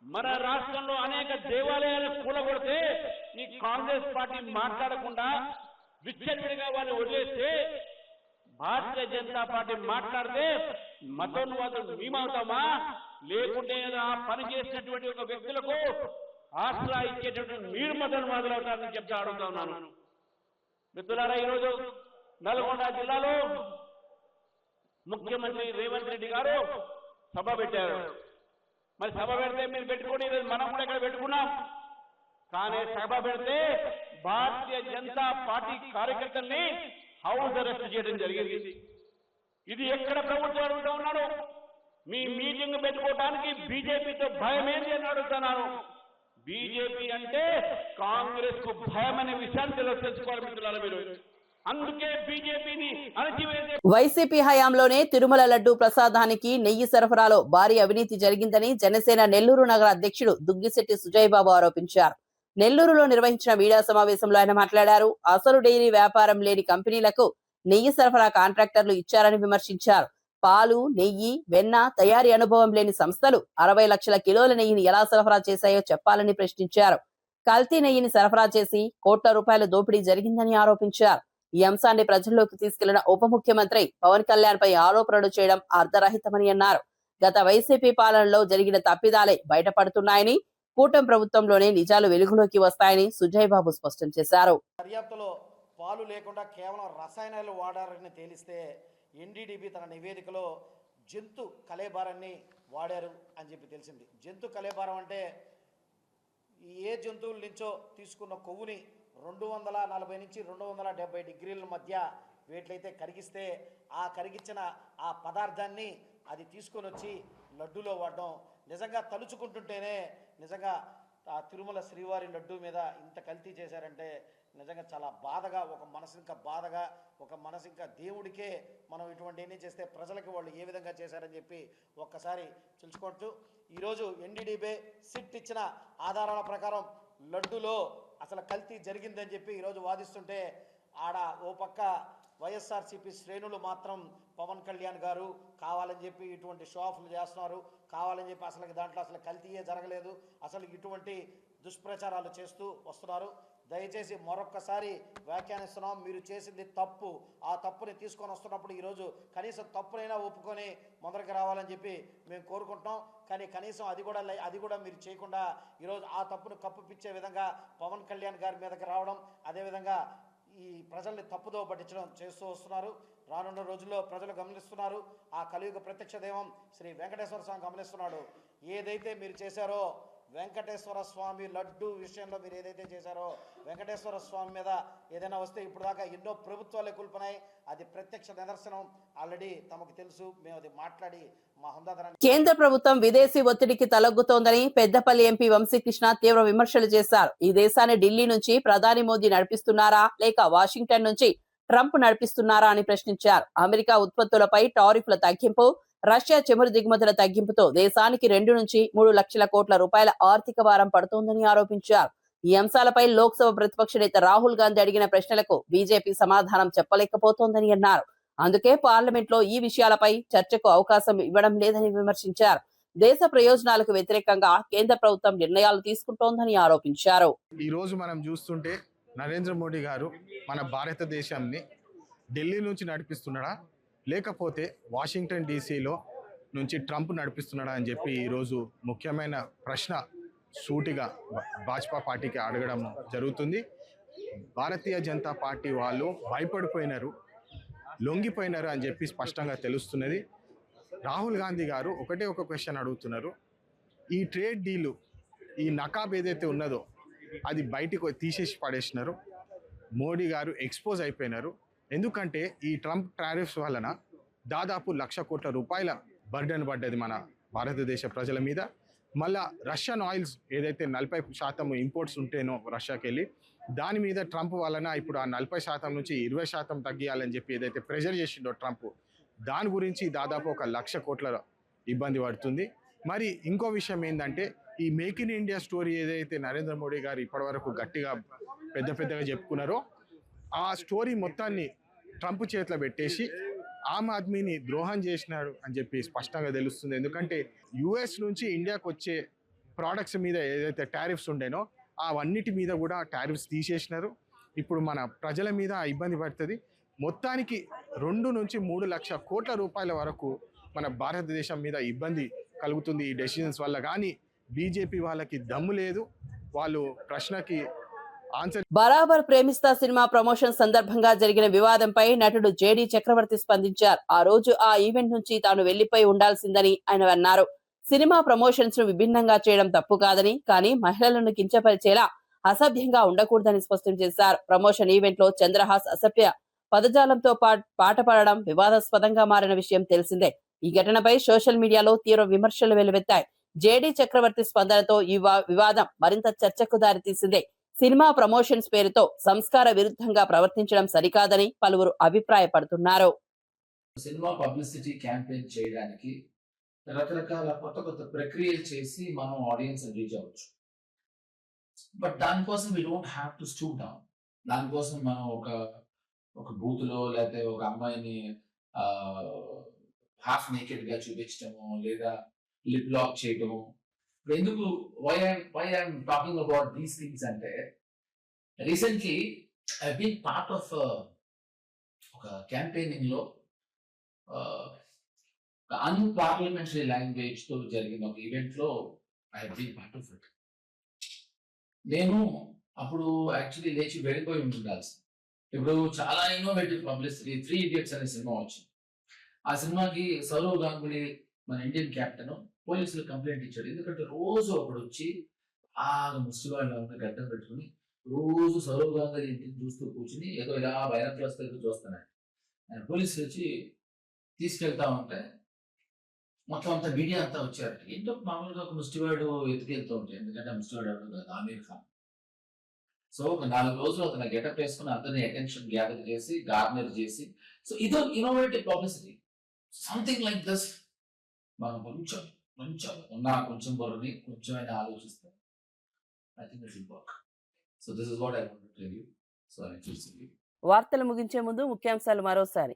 మన రాష్ట్రంలో అనేక దేవాలయాలు కూలగొడితే ఈ కాంగ్రెస్ పార్టీ మాట్లాడకుండా విచ్చలవిడిగా వాళ్ళు వదిలేస్తే, భారతీయ జనతా పార్టీ మాట్లాడితే మతోన్వాదులు మేమవుతామా, లేకుంటే ఆ పని చేసినటువంటి ఒక వ్యక్తులకు ఆశ్రయ ఇచ్చేటటువంటి మీరు మతోన్వాదులు అవుతారని చెప్తా అడుగుతా ఉన్నాను. మిత్రులారా, ఈరోజు నల్గొండ జిల్లాలో ముఖ్యమంత్రి రేవంత్ రెడ్డి గారు సభ పెట్టారు. మరి సభ పెడితే మీరు పెట్టుకోండి, మనం కూడా ఇక్కడ పెట్టుకున్నాం. కానీ సభ పెడితే భారతీయ జనతా పార్టీ కార్యకర్తల్ని హౌస్ అరెస్ట్ చేయడం జరిగింది. ఇది ఎక్కడ ప్రభుత్వం అడుగుతా ఉన్నాడు? మీ మీటింగ్ పెట్టుకోవడానికి బీజేపీతో భయం ఏంటి అని అడుగుతున్నాను. బీజేపీ అంటే కాంగ్రెస్ కు భయం అనే విషయాన్ని తెలుసుకోవాలి మిత్రులారా మీరు. అందుకే బీజేపీని అణచివేసే వైసీపీ హయాంలోనే తిరుమల లడ్డూ ప్రసాదానికి నెయ్యి సరఫరాలో భారీ అవినీతి జరిగిందని జనసేన నెల్లూరు నగర అధ్యక్షుడు దుగ్గిశెట్టి సుజయ్ బాబు ఆరోపించారు. నెల్లూరులో నిర్వహించిన మీడియా సమావేశంలో ఆయన మాట్లాడారు. అసలు డైరీ వ్యాపారం లేని కంపెనీలకు నెయ్యి సరఫరా కాంట్రాక్టర్లు ఇచ్చారని విమర్శించారు. పాలు, నెయ్యి, వెన్న తయారీ అనుభవం లేని సంస్థలు 60 లక్షల కిలోల నెయ్యిని ఎలా సరఫరా చేశాయో చెప్పాలని ప్రశ్నించారు. కల్తీ నెయ్యిని సరఫరా చేసి కోట్ల రూపాయల దోపిడీ జరిగిందని ఆరోపించారు. ఈ అంశాన్ని ప్రజల్లోకి తీసుకెళ్లిన ఉప ముఖ్యమంత్రి పవన్ కళ్యాణ్ పై ఆరోపణలు చేయడం అర్ధరహితమని అన్నారు. గత వైసీపీ పాలనలో జరిగిన తప్పిదాలే బయటపడుతున్నాయని, కూటమి ప్రభుత్వంలోనే నిజాలు వెలుగులోకి వస్తాయని సుజయ్ బాబు స్పష్టం చేశారు. దర్యాప్తులో పాలు లేకుండా కేవలం రసాయనాలు వాడారని తేలిస్తే ఎన్డీడీబీ తన నివేదికలో జంతు కళేబారాన్ని వాడారు అని చెప్పి తెలిసింది. జంతు కళేబారం అంటే ఏ జంతువుల నుంచో తీసుకున్న కొవ్వుని 240 నుంచి 270 డిగ్రీల మధ్య వేట్లయితే కరిగిస్తే ఆ కరిగించిన ఆ పదార్థాన్ని అది తీసుకొని వచ్చి లడ్డూలో వాడడం నిజంగా తలుచుకుంటుంటేనే నిజంగా ఆ తిరుమల శ్రీవారి లడ్డూ మీద ఇంత కల్తీ చేశారంటే నిజంగా చాలా బాధగా, ఒక మనసు ఇంకా బాధగా, ఒక మనసు ఇంకా దేవుడికే మనం ఇటువంటి ఎన్ని చేస్తే ప్రజలకు వాళ్ళు ఏ విధంగా చేశారని చెప్పి ఒక్కసారి తెలుసుకుంటూ ఈరోజు ఎన్డీడీబీ సిట్ ఇచ్చిన ఆధారాల ప్రకారం లడ్డూలో అసలు కల్తీ జరిగిందని చెప్పి ఈరోజు వాదిస్తుంటే ఆడ ఓ పక్క వైఎస్ఆర్సీపీ శ్రేణులు మాత్రం పవన్ కళ్యాణ్ గారు కావాలని చెప్పి ఇటువంటి షో ఆఫ్లు చేస్తున్నారు, కావాలని చెప్పి అసలు దాంట్లో అసలు కల్తీయే జరగలేదు, అసలు ఇటువంటి దుష్ప్రచారాలు చేస్తూ వస్తున్నారు. దయచేసి మరొక్కసారి వ్యాఖ్యానిస్తున్నాం, మీరు చేసింది తప్పు. ఆ తప్పుని తీసుకొని వస్తున్నప్పుడు ఈరోజు కనీసం తప్పునైనా ఒప్పుకొని మొదటికి రావాలని చెప్పి మేము కోరుకుంటున్నాం. కానీ కనీసం అది కూడా మీరు చేయకుండా ఈరోజు ఆ తప్పును కప్పిపించే విధంగా పవన్ కళ్యాణ్ గారి మీదకి రావడం, అదేవిధంగా ఈ ప్రజల్ని తప్పుదో పట్టించడం చేస్తూ వస్తున్నారు. రానున్న రోజుల్లో ప్రజలు గమనిస్తున్నారు. ఆ కలియుగ ప్రత్యక్ష దైవం శ్రీ వెంకటేశ్వర స్వామి గమనిస్తున్నాడు. ఏదైతే మీరు చేశారో వెంకటేశ్వర స్వామి లడ్డు విషయంలో మీరు ఏదైతే చేశారో, వెంకటేశ్వర స్వామి మీద ఏదైనా వస్తే ఇప్పుడు దాకా ఎన్నో ప్రభుత్వాలే కూల్పునాయి. అది ప్రత్యక్ష నిదర్శనం. ఆల్రెడీ తమకు తెలుసు, మేము అది మాట్లాడి మా హుందాతనాన్ని. కేంద్ర ప్రభుత్వం విదేశీ ఒత్తిడికి తలొగ్గుతోందని పెద్దపల్లి ఎంపీ వంశీకృష్ణ తీవ్ర విమర్శలు చేశారు. ఈ దేశాన్ని ఢిల్లీ నుంచి ప్రధాని మోదీ నడిపిస్తున్నారా లేక వాషింగ్టన్ నుంచి ట్రంప్ నడిపిస్తున్నారా అని ప్రశ్నించారు. అమెరికా ఉత్పత్తులపై టారిఫ్ల తగ్గింపు, రష్యా చమురు దిగుమతుల తగ్గింపుతో దేశానికి 2 నుంచి 3 లక్షల కోట్ల రూపాయల ఆర్థిక భారం పడుతోందని ఆరోపించారు. ఈ అంశాలపై లోక్సభ ప్రతిపక్ష నేత రాహుల్ గాంధీ అడిగిన ప్రశ్నలకు బీజేపీ సమాధానం చెప్పలేకపోతోందని అన్నారు. అందుకే పార్లమెంట్ లో ఈ విషయాలపై చర్చకు అవకాశం ఇవ్వడం లేదని విమర్శించారు. దేశ ప్రయోజనాలకు వ్యతిరేకంగా కేంద్ర ప్రభుత్వం నిర్ణయాలు తీసుకుంటోందని ఆరోపించారు. ఈ రోజు మనం చూస్తుంటే నరేంద్ర మోడీ గారు మన భారతదేశాన్ని ఢిల్లీ నుంచి నడిపిస్తున్నాడా లేకపోతే వాషింగ్టన్ డీసీలో నుంచి ట్రంప్ నడిపిస్తున్నాడా అని చెప్పి ఈరోజు ముఖ్యమైన ప్రశ్న సూటిగా భాజపా పార్టీకి అడగడం జరుగుతుంది. భారతీయ జనతా పార్టీ వాళ్ళు భయపడిపోయినారు, లొంగిపోయినారు అని చెప్పి స్పష్టంగా తెలుస్తున్నది. రాహుల్ గాంధీ గారు ఒకటే ఒక క్వశ్చన్ అడుగుతున్నారు. ఈ ట్రేడ్ డీలు, ఈ నకాబ్ ఏదైతే ఉన్నదో అది బయటకు తీసేసి పడేసినారు. మోడీ గారు ఎక్స్పోజ్ అయిపోయినారు. ఎందుకంటే ఈ ట్రంప్ టారిఫ్స్ వలన దాదాపు 1,00,000 కోట్ల రూపాయల బర్డెన్ పడ్డది మన భారతదేశ ప్రజల మీద. మళ్ళా రష్యన్ ఆయిల్స్ ఏదైతే 40% ఇంపోర్ట్స్ ఉంటేనో రష్యాకి వెళ్ళి, దాని మీద ట్రంప్ వలన ఇప్పుడు ఆ 40% నుంచి 20% తగ్గియాలని చెప్పి ఏదైతే ప్రెషర్ చేసిండో ట్రంప్, దాని గురించి దాదాపు 1,00,000 కోట్ల ఇబ్బంది పడుతుంది. మరి ఇంకో విషయం ఏంటంటే, ఈ మేక్ ఇన్ ఇండియా స్టోరీ ఏదైతే నరేంద్ర మోడీ గారు ఇప్పటివరకు గట్టిగా పెద్దగా చెప్పుకున్నారో, ఆ స్టోరీ మొత్తాన్ని ట్రంప్ చేతిలో పెట్టేసి ఆమ్ ఆద్మీని ద్రోహం చేసినాడు అని చెప్పి స్పష్టంగా తెలుస్తుంది. ఎందుకంటే యుఎస్ నుంచి ఇండియాకు వచ్చే ప్రోడక్ట్స్ మీద ఏదైతే టారిఫ్స్ ఉండేనో అవన్నిటి మీద కూడా టారిఫ్స్ తీసేసినారు. ఇప్పుడు మన ప్రజల మీద ఇబ్బంది పడుతుంది. మొత్తానికి 2 నుంచి 3 లక్షల కోట్ల రూపాయల వరకు మన భారతదేశం మీద ఇబ్బంది కలుగుతుంది ఈ డెసిషన్స్ వల్ల. కానీ బీజేపీ వాళ్ళకి దమ్ము లేదు. వాళ్ళు ప్రశ్నకి ఆన్సర్. బరాబర్ ప్రేమిస్తా సినిమా ప్రమోషన్ సందర్భంగా జరిగిన వివాదంపై నటుడు జేడీ చక్రవర్తి స్పందించారు. ఆ రోజు ఆ ఈవెంట్ నుంచి తాను వెళ్లిపోయి ఉండాల్సిందని ఆయన అన్నారు. సినిమా ప్రమోషన్స్ ను విభిన్నంగా చేయడం తప్పు కాదని, కానీ మహిళలను కించపరిచేలా అసభ్యంగా ఉండకూడదని స్పష్టం చేశారు. ప్రమోషన్ ఈవెంట్ లో చంద్రహాస్ అసభ్య పదజాలంతో పాట పాడడం వివాదాస్పదంగా మారిన విషయం తెలిసిందే. ఈ ఘటనపై సోషల్ మీడియాలో తీవ్ర విమర్శలు వెల్లువెత్తాయి. జేడీ చక్రవర్తి స్పందనతో ఈ వివాదం మరింత చర్చకు దారితీసింది. సినిమా ప్రమోషన్స్ పేరుతో సంస్కార విరుద్ధంగా ప్రవర్తించడం సరికాదని పలువురు అభిప్రాయపడుతున్నారు. సినిమా పబ్లిసిటీ క్యాంపెయిన్ చేయడానికి రకరకాల కొత్త ప్రక్రియలు చేసి మనం ఆడియన్స్ రీచ్ అవ్వచ్చు. బట్ దానికోసం we don't have to stoop down. దానికోసం మనం ఒక బూత్ లో లేకపోతే ఒక అమ్మాయిని హాఫ్ నేకెడ్ గా చూపించడము, లేదా లిప్ లాక్ చేయటము. ఎందుకు why I'm talking about these things అంటే, recently I've been part of ఒక campaigning లో unparliamentary language తో జరిగిన ఒక ఈవెంట్ లో I have been part of it. నేను అప్పుడు యాక్చువల్లీ లేచి వెళ్ళిపోయి ఉండాల్సి. ఇప్పుడు చాలా ఇన్నోవేటివ్ పబ్లిసిటీ 3 Idiots అనే సినిమా వచ్చింది. ఆ సినిమాకి సౌరవ్ గంగూలీ మన ఇండియన్ కెప్టెన్ పోలీసులు కంప్లైంట్ ఇచ్చాడు. ఎందుకంటే రోజు అప్పుడు వచ్చి ముస్లిం గడ్డం పెట్టుకుని రోజు సౌరవ్ గాంధీ ఇంటిని చూస్తూ కూర్చుని ఏదో ఇలా బైనాక్యులర్స్ దగ్గర చూస్తున్నాడు. ఆయన పోలీసులు వచ్చి తీసుకెళ్తా ఉంటే మొత్తం అంతా మీడియా అంతా వచ్చారు. ఏంటో మామూలుగా ఒక ముస్లివాడు ఎత్తుకెళ్తూ ఉంటాయి, ఎందుకంటే ముస్లివాడు ఎవరు కాదు, ఆమీర్ ఖాన్. సో ఒక 4 రోజులు అతను గెటప్ వేసుకుని అందరినీ అటెన్షన్ గ్యాదర్ చేసి గార్నర్ చేసి, సో ఇదో innovative publicity. Something like this మనం కొంచెం కొంచెం బుర్రని కొంచెమైనా ఆలోచిస్తాం. I think it will work. So this is what I want to tell you. So I will see you. వార్తలు ముగించే ముందు ముఖ్యాంశాలు మరోసారి.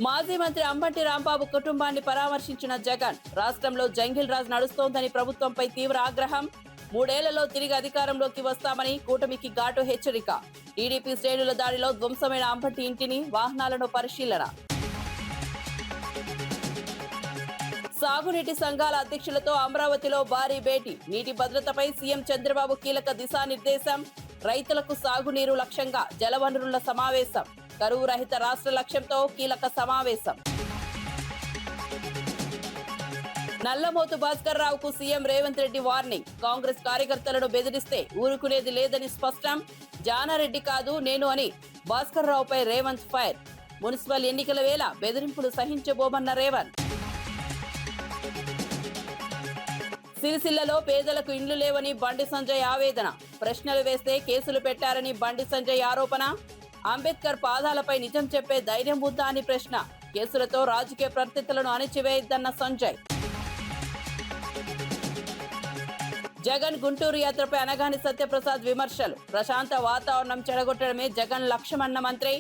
మాజీ మంత్రి అంబటి రాంబాబు కుటుంబాన్ని పరామర్శించిన జగన్. రాష్ట్రంలో జంగిల్ రాజ్ నడుస్తోందని ప్రభుత్వంపై తీవ్ర ఆగ్రహం. 3 ఏళ్లలో తిరిగి అధికారంలోకి వస్తామని కూటమికి ఘాటు హెచ్చరిక. టీడీపీ శ్రేణుల దాడిలో ధ్వంసమైన అంబటి ఇంటిని, వాహనాలను పరిశీలన. సాగునీటి సంఘాల అధ్యక్షులతో అమరావతిలో భారీ భేటీ. నీటి భద్రతపై సీఎం చంద్రబాబు కీలక దిశానిర్దేశం. రైతులకు సాగునీరు లక్ష్యంగా జలవనరుల సమావేశం. కరువు రహిత రాష్ట్ర లక్ష్యంతో కీలక సమావేశం. నల్లమోతు భాస్కర్ రావుకు సీఎం రేవంత్ రెడ్డి వార్నింగ్. కాంగ్రెస్ కార్యకర్తలను బెదిరిస్తే ఊరుకునేది లేదని స్పష్టం. జానారెడ్డి కాదు నేను అని భాస్కర్ రావుపై రేవంత్ ఫైర్. మున్సిపల్ ఎన్నికల వేళ బెదిరింపులు సహించబోమన్న రేవంత్. సిరిసిల్లలో పేదలకు ఇండ్లు లేవని బండి సంజయ్ ఆవేదన. ప్రశ్నలు వేస్తే కేసులు పెట్టారని బండి సంజయ్ ఆరోపణ. అంబేద్కర్ పాదాలపై నిజం చెప్పే ధైర్యం ఉందా అని ప్రశ్న. కేసులతో రాజకీయ ప్రత్యర్థులను అణిచివేయద్దన్న సంజయ్. జగన్ గుంటూరు యాత్రపై అనగాని సత్యప్రసాద్ విమర్శలు. ప్రశాంత వాతావరణం చెడగొట్టడమే జగన్ లక్ష్యమన్న మంత్రి.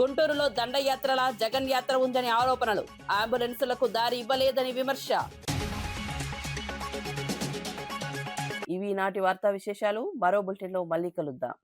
గుంటూరులో దండయాత్రలా జగన్ యాత్ర ఉందని ఆరోపణలు. అంబులెన్సులకు దారి ఇవ్వలేదని విమర్శ. ఇవి నాటి వార్తా విశేషాలు. మరో బులెటిన్లో మళ్ళీ కలుద్దాం.